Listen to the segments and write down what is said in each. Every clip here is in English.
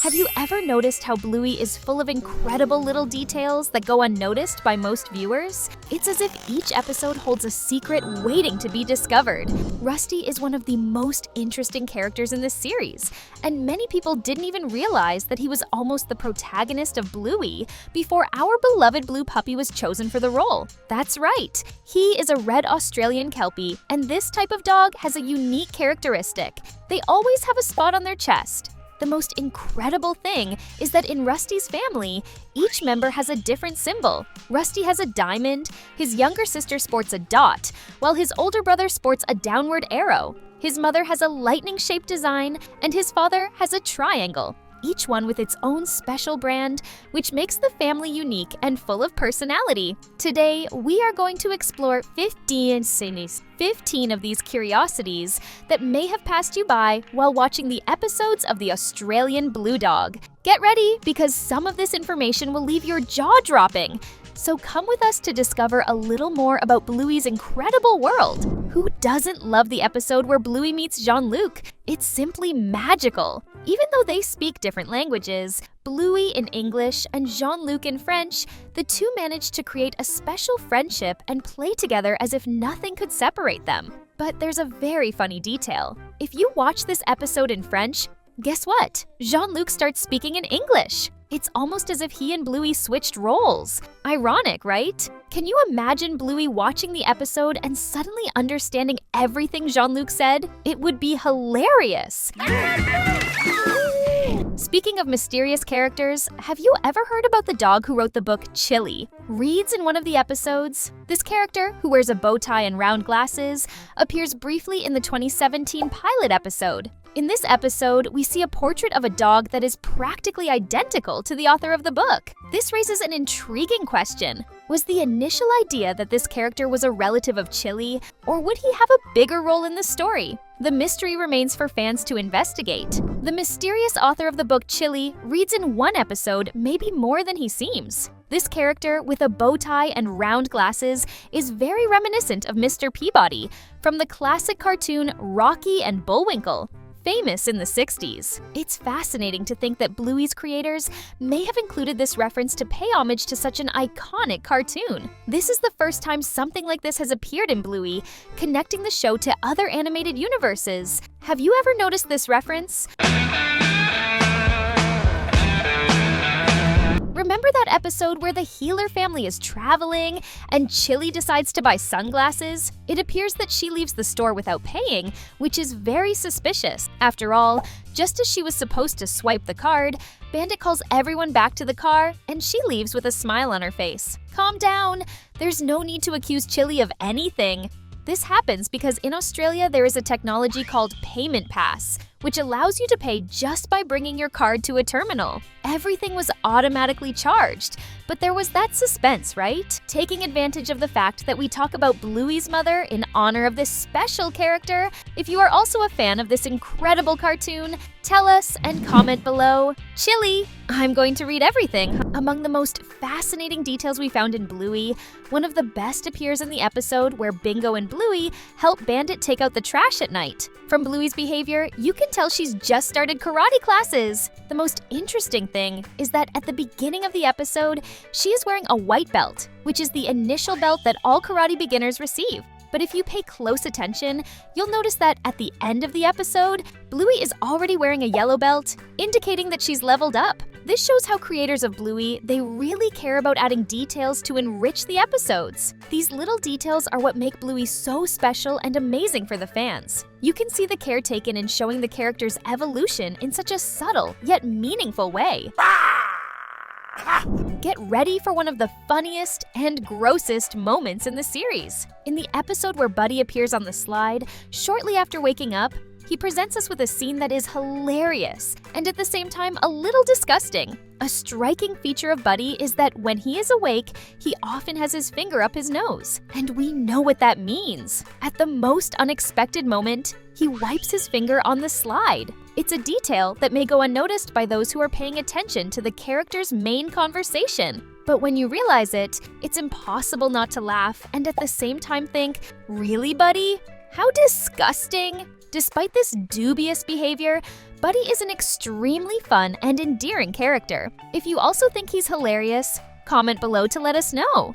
Have you ever noticed how Bluey is full of incredible little details that go unnoticed by most viewers? It's as if each episode holds a secret waiting to be discovered. Rusty is one of the most interesting characters in this series, and many people didn't even realize that he was almost the protagonist of Bluey before our beloved blue puppy was chosen for the role. That's right, he is a red Australian Kelpie, and this type of dog has a unique characteristic. They always have a spot on their chest. The most incredible thing is that in Rusty's family, each member has a different symbol. Rusty has a diamond, his younger sister sports a dot, while his older brother sports a downward arrow. His mother has a lightning-shaped design, and his father has a triangle, each one with its own special brand, which makes the family unique and full of personality. Today, we are going to explore 15 of these curiosities that may have passed you by while watching the episodes of the Australian Blue Dog. Get ready, because some of this information will leave your jaw dropping. So come with us to discover a little more about Bluey's incredible world. Who doesn't love the episode where Bluey meets Jean-Luc? It's simply magical. Even though they speak different languages, Bluey in English and Jean-Luc in French, the two managed to create a special friendship and play together as if nothing could separate them. But there's a very funny detail. If you watch this episode in French, guess what? Jean-Luc starts speaking in English. It's almost as if he and Bluey switched roles. Ironic, right? Can you imagine Bluey watching the episode and suddenly understanding everything Jean-Luc said? It would be hilarious. Speaking of mysterious characters, have you ever heard about the dog who wrote the book Chili? Reads in one of the episodes. This character, who wears a bow tie and round glasses, appears briefly in the 2017 pilot episode. In this episode, we see a portrait of a dog that is practically identical to the author of the book. This raises an intriguing question. Was the initial idea that this character was a relative of Chili, or would he have a bigger role in the story? The mystery remains for fans to investigate. The mysterious author of the book Chili reads in one episode maybe more than he seems. This character, with a bow tie and round glasses, is very reminiscent of Mr. Peabody from the classic cartoon Rocky and Bullwinkle, famous in the 60s. It's fascinating to think that Bluey's creators may have included this reference to pay homage to such an iconic cartoon. This is the first time something like this has appeared in Bluey, connecting the show to other animated universes. Have you ever noticed this reference? Remember that episode where the Healer family is traveling and Chili decides to buy sunglasses? It appears that she leaves the store without paying, which is very suspicious. After all, just as she was supposed to swipe the card, Bandit calls everyone back to the car and she leaves with a smile on her face. Calm down, there's no need to accuse Chili of anything. This happens because in Australia there is a technology called Payment Pass, which allows you to pay just by bringing your card to a terminal. Everything was automatically charged, but there was that suspense, right? Taking advantage of the fact that we talk about Bluey's mother in honor of this special character, if you are also a fan of this incredible cartoon, tell us and comment below. Chili! I'm going to read everything. Among the most fascinating details we found in Bluey, one of the best appears in the episode where Bingo and Bluey help Bandit take out the trash at night. From Bluey's behavior, you can tell she's just started karate classes. The most interesting thing is that at the beginning of the episode, she is wearing a white belt, which is the initial belt that all karate beginners receive. But if you pay close attention, you'll notice that at the end of the episode, Bluey is already wearing a yellow belt, indicating that she's leveled up. This shows how creators of Bluey, they really care about adding details to enrich the episodes. These little details are what make Bluey so special and amazing for the fans. You can see the care taken in showing the character's evolution in such a subtle yet meaningful way. Get ready for one of the funniest and grossest moments in the series. In the episode where Buddy appears on the slide, shortly after waking up, he presents us with a scene that is hilarious and at the same time a little disgusting. A striking feature of Buddy is that when he is awake, he often has his finger up his nose. And we know what that means. At the most unexpected moment, he wipes his finger on the slide. It's a detail that may go unnoticed by those who are paying attention to the character's main conversation. But when you realize it, it's impossible not to laugh and at the same time think, really, Buddy? How disgusting! Despite this dubious behavior, Buddy is an extremely fun and endearing character. If you also think he's hilarious, comment below to let us know.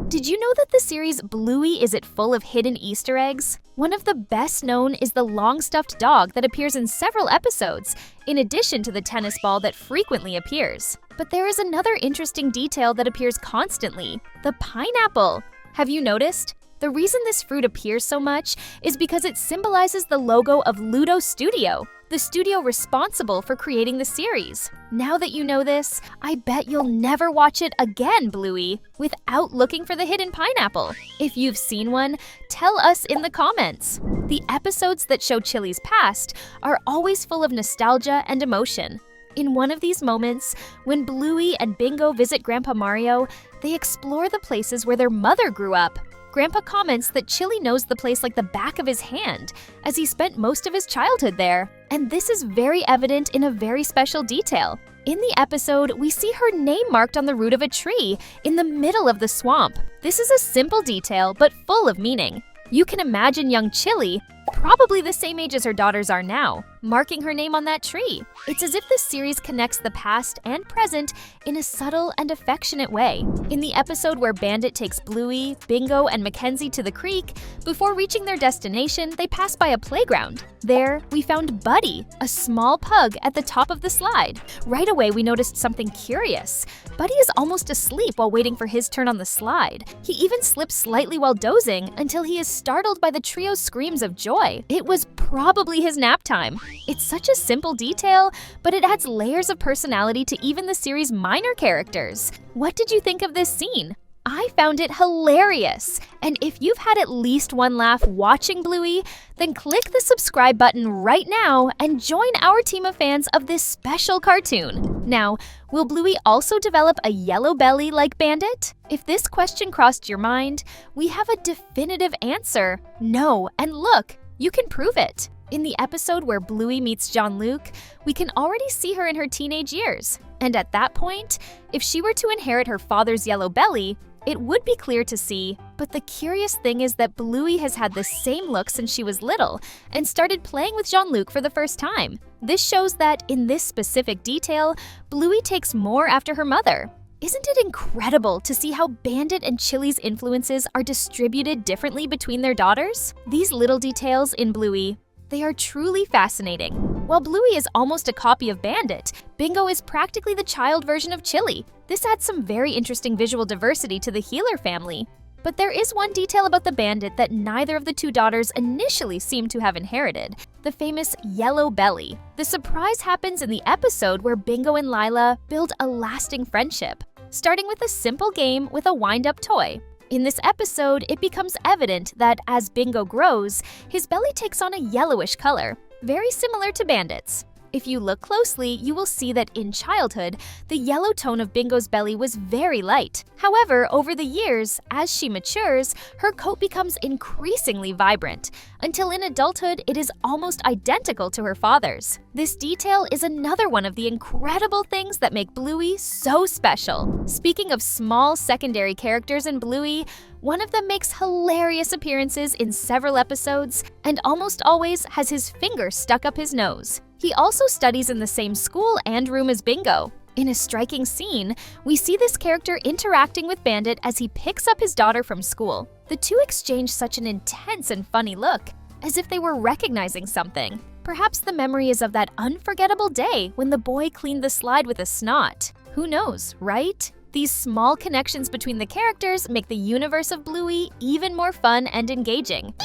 Did you know that the series Bluey is full of hidden Easter eggs? One of the best known is the long-stuffed dog that appears in several episodes, in addition to the tennis ball that frequently appears. But there is another interesting detail that appears constantly: the pineapple. Have you noticed? The reason this fruit appears so much is because it symbolizes the logo of Judo Studio, the studio responsible for creating the series. Now that you know this, I bet you'll never watch it again, Bluey, without looking for the hidden pineapple. If you've seen one, tell us in the comments. The episodes that show Chili's past are always full of nostalgia and emotion. In one of these moments, when Bluey and Bingo visit Grandpa Mario, they explore the places where their mother grew up. Grandpa comments that Chili knows the place like the back of his hand, as he spent most of his childhood there. And this is very evident in a very special detail. In the episode, we see her name marked on the root of a tree in the middle of the swamp. This is a simple detail, but full of meaning. You can imagine young Chili, probably the same age as her daughters are now, marking her name on that tree. It's as if the series connects the past and present in a subtle and affectionate way. In the episode where Bandit takes Bluey, Bingo, and Mackenzie to the creek, before reaching their destination, they pass by a playground. There, we found Buddy, a small pug at the top of the slide. Right away, we noticed something curious. Buddy is almost asleep while waiting for his turn on the slide. He even slips slightly while dozing until he is startled by the trio's screams of joy. It was probably his nap time. It's such a simple detail, but it adds layers of personality to even the series' minor characters. What did you think of this scene? I found it hilarious. And if you've had at least one laugh watching Bluey, then click the subscribe button right now and join our team of fans of this special cartoon. Now, will Bluey also develop a yellow belly like Bandit? If this question crossed your mind, we have a definitive answer: no, and look, you can prove it. In the episode where Bluey meets Jean-Luc, we can already see her in her teenage years. And at that point, if she were to inherit her father's yellow belly, it would be clear to see. But the curious thing is that Bluey has had the same look since she was little and started playing with Jean-Luc for the first time. This shows that, in this specific detail, Bluey takes more after her mother. Isn't it incredible to see how Bandit and Chili's influences are distributed differently between their daughters? These little details in Bluey, they are truly fascinating. While Bluey is almost a copy of Bandit, Bingo is practically the child version of Chili. This adds some very interesting visual diversity to the Healer family. But there is one detail about the Bandit that neither of the two daughters initially seem to have inherited: the famous yellow belly. The surprise happens in the episode where Bingo and Lila build a lasting friendship, starting with a simple game with a wind-up toy. In this episode, it becomes evident that as Bingo grows, his belly takes on a yellowish color, very similar to Bandit's. If you look closely, you will see that in childhood, the yellow tone of Bingo's belly was very light. However, over the years, as she matures, her coat becomes increasingly vibrant, until in adulthood, it is almost identical to her father's. This detail is another one of the incredible things that make Bluey so special. Speaking of small secondary characters in Bluey, one of them makes hilarious appearances in several episodes and almost always has his finger stuck up his nose. He also studies in the same school and room as Bingo. In a striking scene, we see this character interacting with Bandit as he picks up his daughter from school. The two exchange such an intense and funny look, as if they were recognizing something. Perhaps the memory is of that unforgettable day when the boy cleaned the slide with a snot. Who knows, right? These small connections between the characters make the universe of Bluey even more fun and engaging.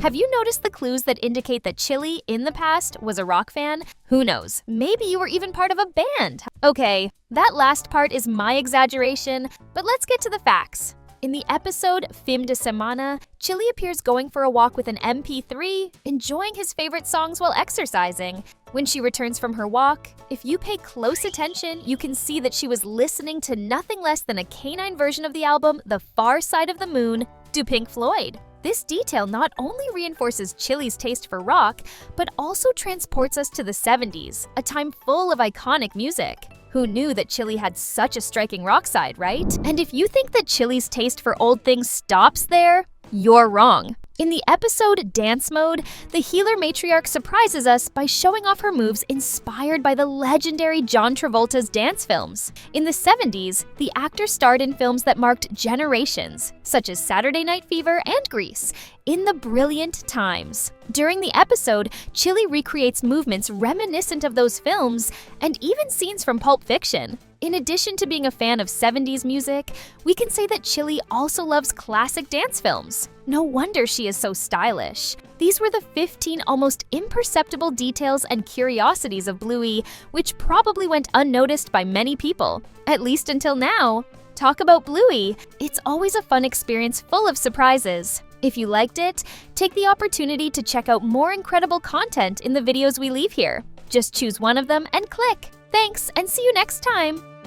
Have you noticed the clues that indicate that Chili, in the past, was a rock fan? Who knows, maybe you were even part of a band. Okay, that last part is my exaggeration, but let's get to the facts. In the episode Fin de Semana, Chili appears going for a walk with an MP3, enjoying his favorite songs while exercising. When she returns from her walk, if you pay close attention, you can see that she was listening to nothing less than a canine version of the album The Far Side of the Moon by Pink Floyd. This detail not only reinforces Chili's taste for rock, but also transports us to the 70s, a time full of iconic music. Who knew that Chili had such a striking rock side, right? And if you think that Chili's taste for old things stops there, you're wrong. In the episode Dance Mode, the healer matriarch surprises us by showing off her moves inspired by the legendary John Travolta's dance films. In the 70s, the actor starred in films that marked generations, such as Saturday Night Fever and Grease, in the brilliant times. During the episode, Chili recreates movements reminiscent of those films and even scenes from Pulp Fiction. In addition to being a fan of 70s music, we can say that Chili also loves classic dance films. No wonder she is so stylish. These were the 15 almost imperceptible details and curiosities of Bluey, which probably went unnoticed by many people, at least until now. Talk about Bluey. It's always a fun experience full of surprises. If you liked it, take the opportunity to check out more incredible content in the videos we leave here. Just choose one of them and click. Thanks, and see you next time!